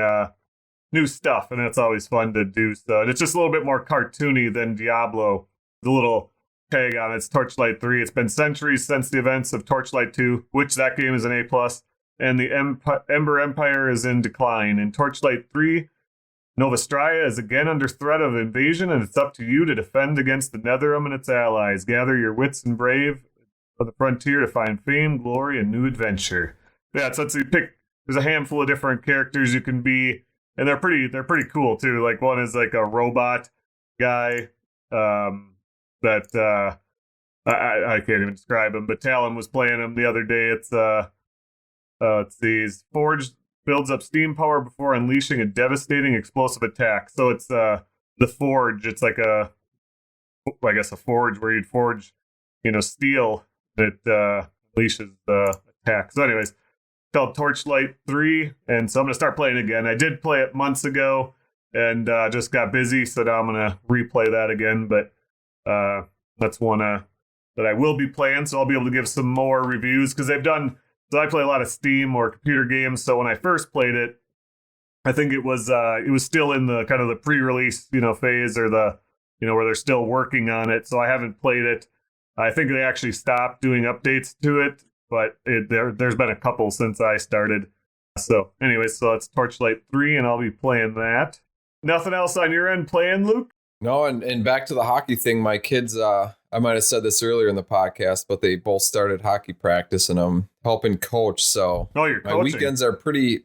new stuff, and that's always fun to do. So, and it's just a little bit more cartoony than Diablo. The little tag on it's Torchlight 3. It's been centuries since the events of Torchlight 2, which that game is an A+, and the Ember Empire is in decline. In Torchlight 3, Novastraya is again under threat of invasion, and it's up to you to defend against the Netherim and its allies. Gather your wits and brave on the frontier to find fame, glory, and new adventure. Yeah, so you pick. There's a handful of different characters you can be, and they're pretty cool too. Like one is like a robot guy that I can't even describe him, but Talon was playing him the other day. It's let's see, he's forged. Builds up steam power before unleashing a devastating explosive attack. So it's the forge. It's like a forge where you'd forge, steel that unleashes the attack. So anyways, it's called Torchlight 3, and so I'm going to start playing again. I did play it months ago and just got busy, so now I'm going to replay that again. But that's one that I will be playing, so I'll be able to give some more reviews, because they've done... So I play a lot of Steam or computer games. So when I first played it, I think it was still in the kind of the pre-release, phase, or the, where they're still working on it. So I haven't played it. I think they actually stopped doing updates to it, but there's been a couple since I started. So anyway, so it's Torchlight 3, and I'll be playing that. Nothing else on your end playing, Luke? No, and back to the hockey thing. My kids, I might have said this earlier in the podcast, but they both started hockey practice, and I'm helping coach. So you're coaching. My weekends are pretty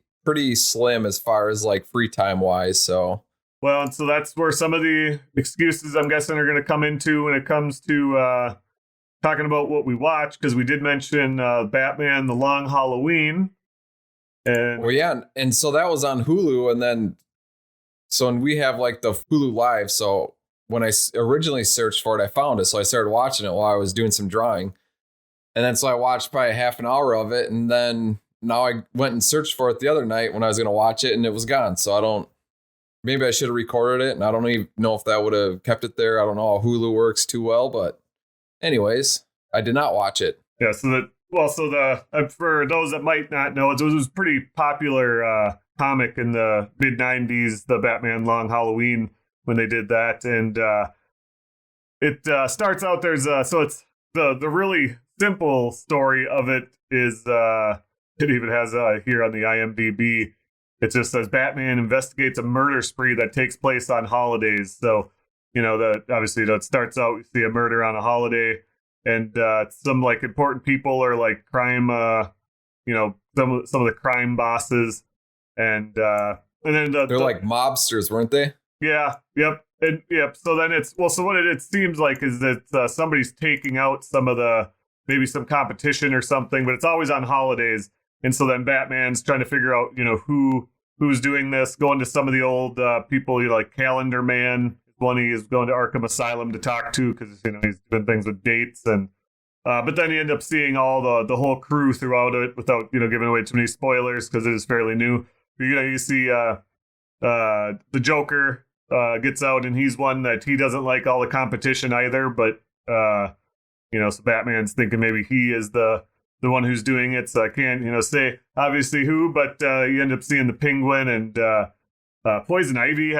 slim as far as like free time wise. So and so that's where some of the excuses, I'm guessing, are going to come into when it comes to talking about what we watch, because we did mention Batman: The Long Halloween. And so that was on Hulu, and we have like the Hulu Live. So when I originally searched for it, I found it. So I started watching it while I was doing some drawing. And then so I watched probably half an hour of it, and then now I went and searched for it the other night when I was going to watch it, and it was gone. So maybe I should have recorded it, and I don't even know if that would have kept it there. I don't know how Hulu works too well, but anyways, I did not watch it. Yeah, for those that might not know, it was a pretty popular comic in the mid 90s, the Batman Long Halloween, when they did that. And it starts out, so it's the really simple story of it is, it even has here on the IMDb, it just says Batman investigates a murder spree that takes place on holidays. So, obviously it starts out, we see a murder on a holiday, and some like important people or like crime, some of the crime bosses, and then they're like mobsters, weren't they? Yeah. Yep. And yep. So then so what it seems like is that somebody's taking out maybe some competition or something, but it's always on holidays. And so then Batman's trying to figure out, who's doing this, going to some of the old people, like Calendar Man, one he is going to Arkham Asylum to talk to because, he's doing things with dates. And but then you end up seeing all the whole crew throughout it without, giving away too many spoilers because it is fairly new. You see the Joker gets out, and he's one that he doesn't like all the competition either. But, so Batman's thinking maybe he is the one who's doing it. So I can't, say obviously who, but you end up seeing the Penguin, and Poison Ivy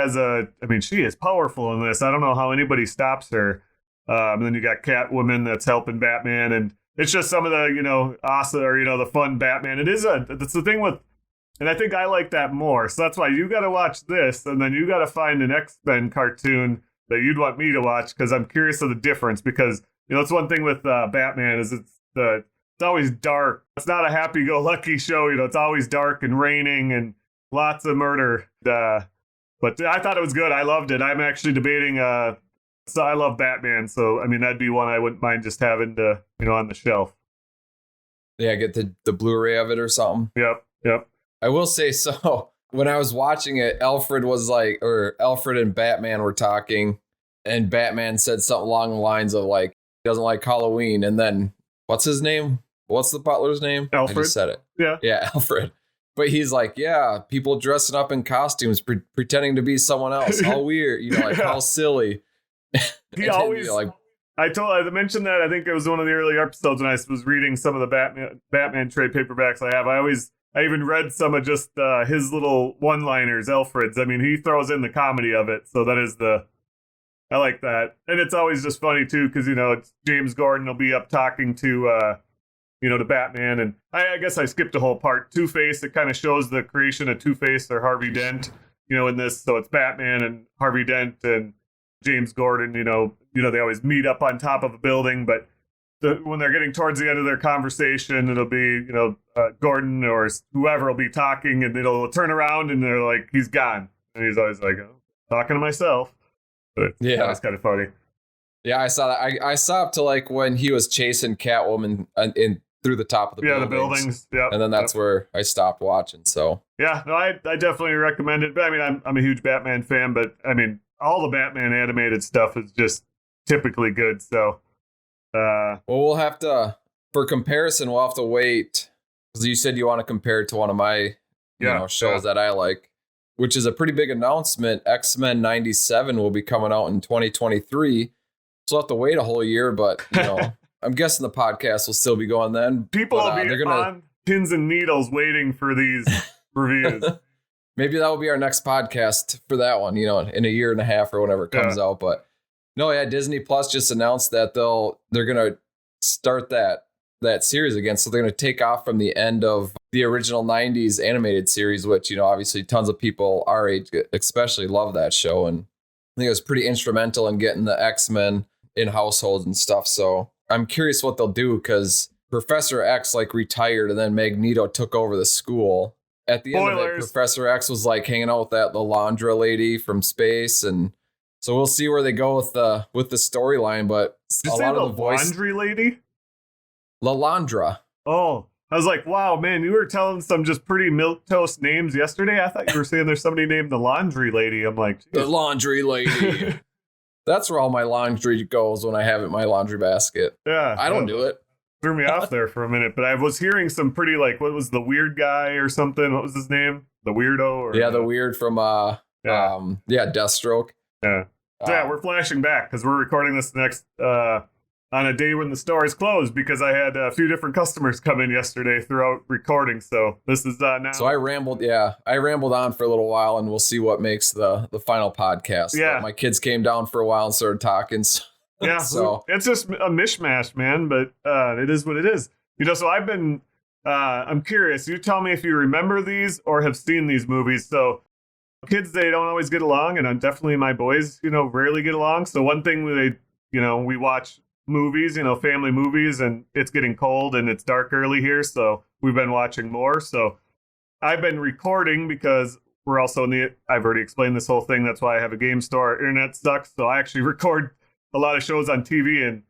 she is powerful in this. I don't know how anybody stops her. And then you got Catwoman that's helping Batman, and it's just some of the, awesome, or, the fun Batman. That's the thing with, and I think I like that more. So that's why you got to watch this, and then you got to find an X-Men cartoon that you'd want me to watch, because I'm curious of the difference. Because, it's one thing with Batman is it's always dark. It's not a happy-go-lucky show. It's always dark and raining and lots of murder. But I thought it was good. I loved it. I'm actually debating. So I love Batman. So that'd be one I wouldn't mind just having to on the shelf. Yeah, get the Blu-ray of it or something. Yep. I will say, so when I was watching it, Alfred and Batman were talking, and Batman said something along the lines of like, he doesn't like Halloween, and then what's his name? What's the butler's name? Alfred. I just said it. Yeah, Alfred. But he's like, yeah, people dressing up in costumes, pretending to be someone else. How weird, how silly. He always I mentioned that. I think it was one of the early episodes when I was reading some of the Batman trade paperbacks I have. I even read some of just his little one-liners, Alfred's. He throws in the comedy of it, so that is I like that. And it's always just funny too, because it's James Gordon will be up talking to to Batman, and I guess I skipped a whole part. Two-Face, it kind of shows the creation of Two-Face or Harvey Dent, in this. So it's Batman and Harvey Dent and James Gordon. They always meet up on top of a building, but when they're getting towards the end of their conversation, it'll be Gordon or whoever will be talking, and it'll turn around and they're like, he's gone, and he's always like, oh, talking to myself. But that was kind of funny. Yeah, I saw that. I saw up to like when he was chasing Catwoman in through the top of the buildings. The buildings. Yeah, and then that's where I stopped watching. So yeah, no, I definitely recommend it. But I'm a huge Batman fan, but all the Batman animated stuff is just typically good. So well, we'll have to, for comparison, we'll have to wait, because you said you want to compare it to one of my shows that I like, which is a pretty big announcement. X-Men 97 will be coming out in 2023. So we'll have to wait a whole year, but I'm guessing the podcast will still be going then. People will be on pins and needles waiting for these reviews. Maybe that will be our next podcast for that one, in a year and a half or whenever it comes out. But no, Disney Plus just announced that they're gonna start that series again. So they're gonna take off from the end of the original 90s animated series, which obviously tons of people our age especially love that show, and I think it was pretty instrumental in getting the X-Men in households and stuff. So I'm curious what they'll do, because Professor X retired, and then Magneto took over the school. At the end of it, Professor X was hanging out with that Lalandra lady from space, and so we'll see where they go with the storyline. But a lot of the voice, laundry lady, Lalandra. Oh, I was like, wow, man, you were telling some just pretty milquetoast names yesterday. I thought you were saying there's somebody named the laundry lady. I'm like, geez. The laundry lady. That's where all my laundry goes when I have it in my laundry basket. Yeah, I don't do it. threw me off there for a minute, but I was hearing some pretty like, what was the weird guy or something? What was his name? The weirdo? Or, Yeah, the weird from Deathstroke. Yeah. So yeah, we're flashing back because we're recording this next on a day when the store is closed because I had a few different customers come in yesterday throughout recording. So this is now. So I rambled on for a little while, and we'll see what makes the final podcast. Yeah. But my kids came down for a while and started talking. So, yeah, so it's just a mishmash, man. But it is what it is. So I've been. I'm curious. You tell me if you remember these or have seen these movies. So kids, they don't always get along, and definitely my boys, rarely get along. So one thing we watch movies, family movies, and it's getting cold and it's dark early here, so we've been watching more. So I've been recording because we're also I've already explained this whole thing. That's why I have a game store. Our internet sucks, so I actually record a lot of shows on TV and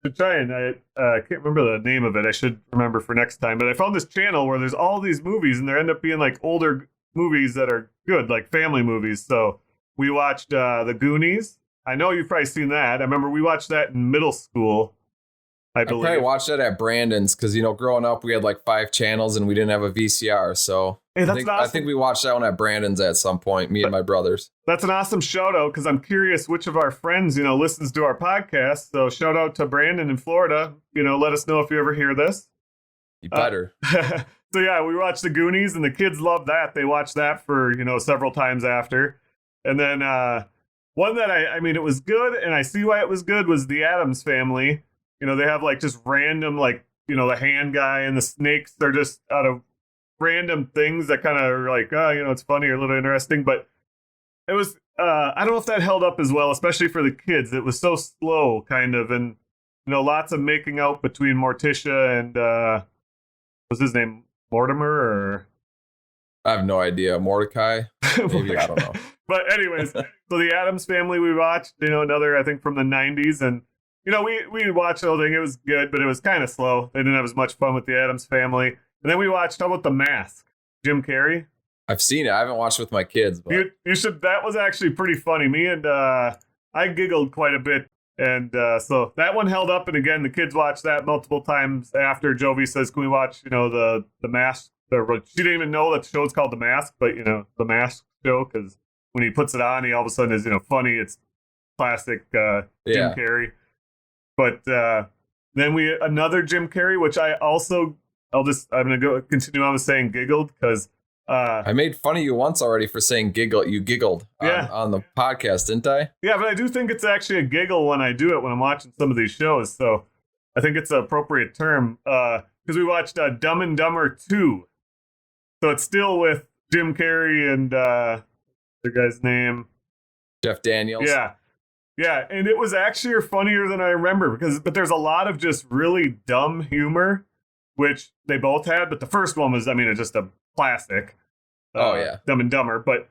to try and I can't remember the name of it. I should remember for next time. But I found this channel where there's all these movies and there end up being like older movies that are good, like family movies. So we watched the Goonies. I know you've probably seen that. I remember we watched that in middle school, I believe. I probably watched that at Brandon's because, growing up, we had like 5 channels and we didn't have a VCR. So hey, I think we watched that one at Brandon's at some point, me and my brothers. That's an awesome shout out because I'm curious which of our friends, listens to our podcast. So shout out to Brandon in Florida. Let us know if you ever hear this. You better. So yeah, we watched the Goonies and the kids loved that. They watched that for, several times after. And then one that I mean, it was good, and I see why it was good, was the Addams Family. They have like just random, like, the hand guy and the snakes. They're just out of random things that kind of are like, it's funny or a little interesting. But it was, I don't know if that held up as well, especially for the kids. It was so slow, kind of, and, lots of making out between Morticia and, what's his name, Mortimer, or? I have no idea. Mordecai? Maybe, I don't know. But anyways, so the Addams Family we watched, another, I think, from the 90s. And, we watched the whole thing. It was good, but it was kind of slow. They didn't have as much fun with the Addams Family. And then we watched, how about The Mask? Jim Carrey? I've seen it. I haven't watched it with my kids. But You should. That was actually pretty funny. Me and I giggled quite a bit. And so that one held up. And again, the kids watched that multiple times after. Jovi says, can we watch, the Mask? She didn't even know that the show's called The Mask, but, The Mask show, because when he puts it on, he all of a sudden is, funny. It's classic Jim Carrey. But then another Jim Carrey, which I'm going to continue on with saying giggled, because I made fun of you once already for saying giggle. You giggled on the podcast, didn't I? Yeah, but I do think it's actually a giggle when I do it, when I'm watching some of these shows. So I think it's an appropriate term, because we watched Dumb and Dumber 2. So it's still with Jim Carrey and the guy's name, Jeff Daniels. Yeah, and it was actually funnier than I remember but there's a lot of just really dumb humor, which they both had. But the first one was, it's just a classic. Dumb and Dumber. But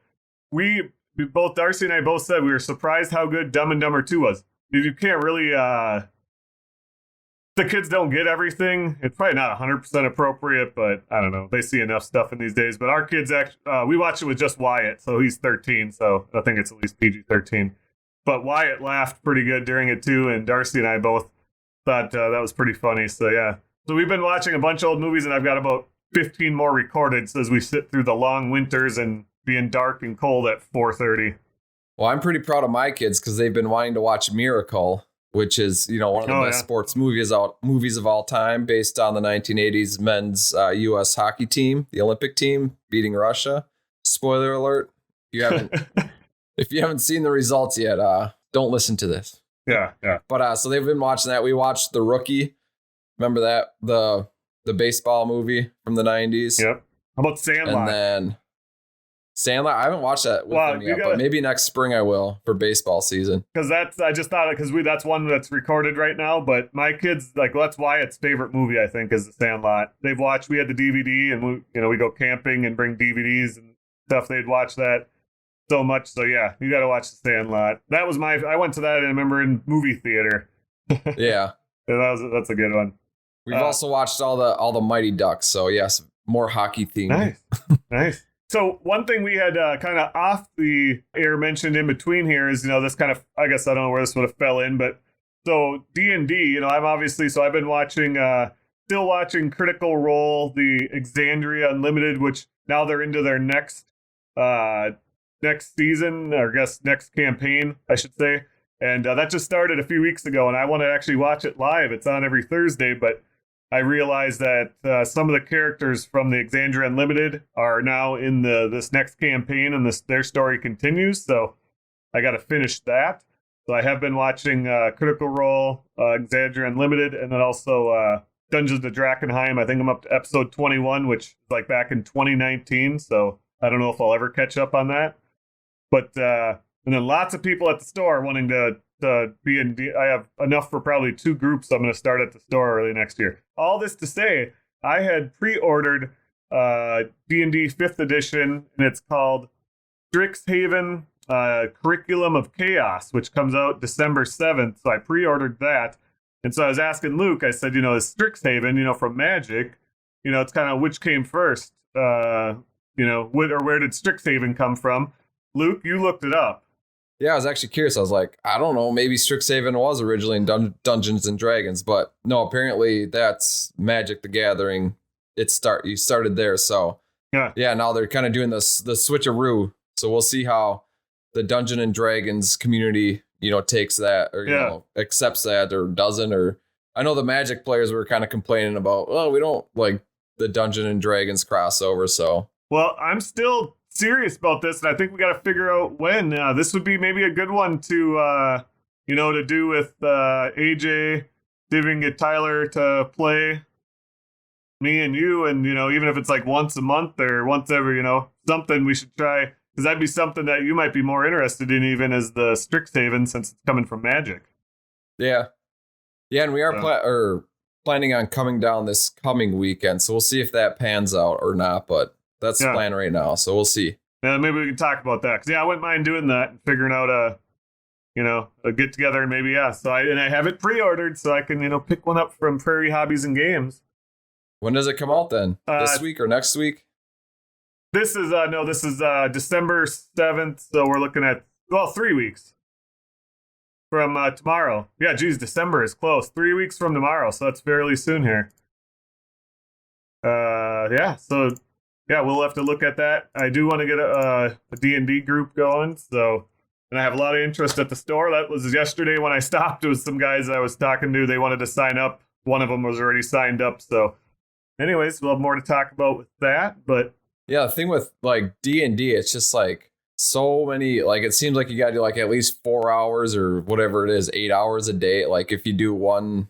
we both, Darcy and I both said we were surprised how good Dumb and Dumber 2 was. You can't really. The kids don't get everything. It's probably not 100% appropriate, but I don't know. They see enough stuff in these days. But our kids actually, we watched it with just Wyatt, so he's 13, so I think it's at least PG-13. But Wyatt laughed pretty good during it too, and Darcy and I both thought that was pretty funny. So yeah, so we've been watching a bunch of old movies, and I've got about 15 more recorded as we sit through the long winters and being dark and cold at 4:30. Well, I'm pretty proud of my kids because they've been wanting to watch Miracle, which is, one of the best sports movies of all time, based on the 1980s men's U.S. hockey team, the Olympic team, beating Russia. Spoiler alert: if you haven't seen the results yet, don't listen to this. Yeah. But so they've been watching that. We watched The Rookie. Remember that the baseball movie from the 90s? Yep. How about Sandlot? And then Sandlot, I haven't watched that with them yet, but maybe next spring I will for baseball season. Because I just thought that's one that's recorded right now. But my kids, that's Wyatt's favorite movie, I think, is the Sandlot. They've watched. We had the DVD, and we go camping and bring DVDs and stuff. They'd watch that so much. So yeah, you got to watch the Sandlot. That was I went to that, and I remember in movie theater. Yeah, that's a good one. We've also watched all the Mighty Ducks. So yes, more hockey themed. Nice. So one thing we had kind of off the air mentioned in between here is, this kind of, I guess I don't know where this would have fell in, but so D&D, I'm obviously, so I've been watching still watching Critical Role, the Exandria Unlimited, which now they're into their next season, or I guess next campaign, I should say. And that just started a few weeks ago, and I want to actually watch it live. It's on every Thursday, but I realized that some of the characters from the Exandria Unlimited are now in this next campaign, and their story continues. So I got to finish that. So I have been watching Critical Role, Exandria Unlimited, and then also Dungeons of Drakkenheim. I think I'm up to episode 21, which is like back in 2019. So I don't know if I'll ever catch up on that. But and then lots of people at the store wanting to be in. I have enough for probably 2 groups. I'm going to start at the store early next year. All this to say, I had pre-ordered D&D 5th edition, and it's called Strixhaven Curriculum of Chaos, which comes out December 7th. So I pre-ordered that. And so I was asking Luke, I said, is Strixhaven, from Magic, it's kind of which came first, where did Strixhaven come from? Luke, you looked it up. Yeah, I was actually curious. I was like, I don't know, maybe Strixhaven was originally in Dungeons and Dragons, but no, apparently that's Magic the Gathering. You started there, so yeah. Now they're kind of doing the switcheroo. So we'll see how the Dungeon and Dragons community, takes that or accepts that or doesn't. Or I know the Magic players were kind of complaining about, we don't like the Dungeon and Dragons crossover. So well, I'm still serious about this, and I think we got to figure out when. This would be maybe a good one to to do with AJ divvying it Tyler to play me and you, and even if it's like once a month or once every something we should try, because that'd be something that you might be more interested in, even as the Strixhaven, since it's coming from Magic. Yeah, and we are planning on coming down this coming weekend, so we'll see if that pans out or not, but that's the plan right now, so we'll see. Yeah, maybe we can talk about that, because I wouldn't mind doing that and figuring out a get together, and maybe So I have it pre-ordered, so I can pick one up from Prairie Hobbies and Games. When does it come out then? This week or next week? This is December 7th, so we're looking at 3 weeks from tomorrow. Yeah, geez, December is close. 3 weeks from tomorrow, so that's fairly soon here. We'll have to look at that. I do want to get a D&D group going, and I have a lot of interest at the store. That was yesterday when I stopped. It was some guys I was talking to. They wanted to sign up. One of them was already signed up. So anyways, we'll have more to talk about with that. But yeah, the thing with like D&D, it's just like so many, like it seems like you got to do like at least 4 hours or whatever it is, 8 hours a day. Like if you do one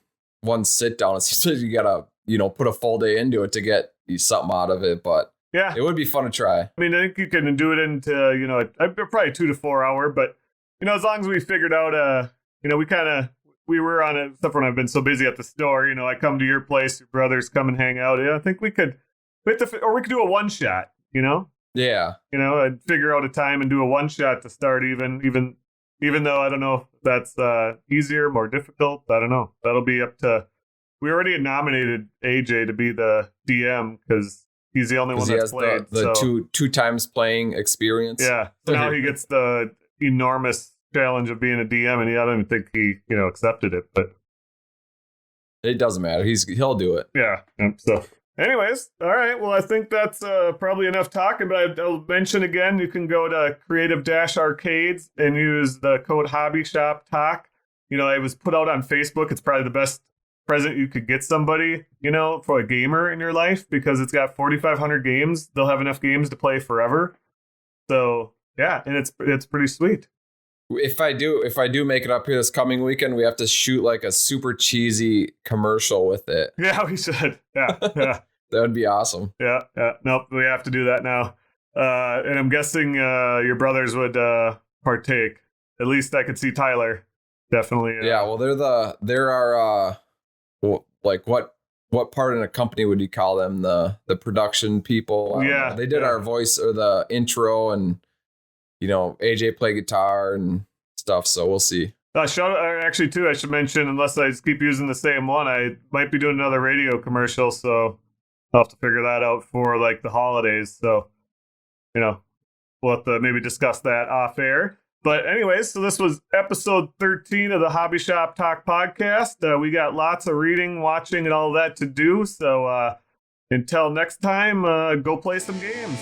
sit down, it seems like you got to, put a full day into it to get something out of it. But yeah, it would be fun to try. I mean, I think you can do it into, probably 2 to 4 hour, but, as long as we figured out, we were on it, except when I've been so busy at the store, I come to your place, your brothers come and hang out. Yeah, I think we could do a one shot, Yeah. I'd figure out a time and do a one shot to start even though I don't know if that's easier, more difficult. I don't know. That'll be up to, we already had nominated AJ to be the DM because he's the only one that's played. The two times playing experience. Yeah. So now he gets the enormous challenge of being a DM, and I don't even think he, accepted it. But it doesn't matter. He'll do it. Yeah. So, anyways, all right. Well, I think that's probably enough talking. But I'll mention again, you can go to Creative-Arcades and use the code HobbyShopTalk. It was put out on Facebook. It's probably the best present you could get somebody, for a gamer in your life, because it's got 4,500 games. They'll have enough games to play forever. So yeah, and it's pretty sweet. If I do make it up here this coming weekend, we have to shoot like a super cheesy commercial with it. Yeah, we should. Yeah. That would be awesome. Yeah. Nope, we have to do that now. And I'm guessing your brothers would partake. At least I could see Tyler. Definitely. Yeah, well, they're our like what part in a company would you call them? The production people? Yeah. They did our voice or the intro, and AJ played guitar and stuff, so we'll see. Actually, too, I should mention, unless I just keep using the same one, I might be doing another radio commercial, so I'll have to figure that out for like the holidays. So, we'll have to maybe discuss that off air. But anyways, so this was episode 13 of the Hobby Shop Talk podcast. We got lots of reading, watching, and all that to do. So until next time, go play some games.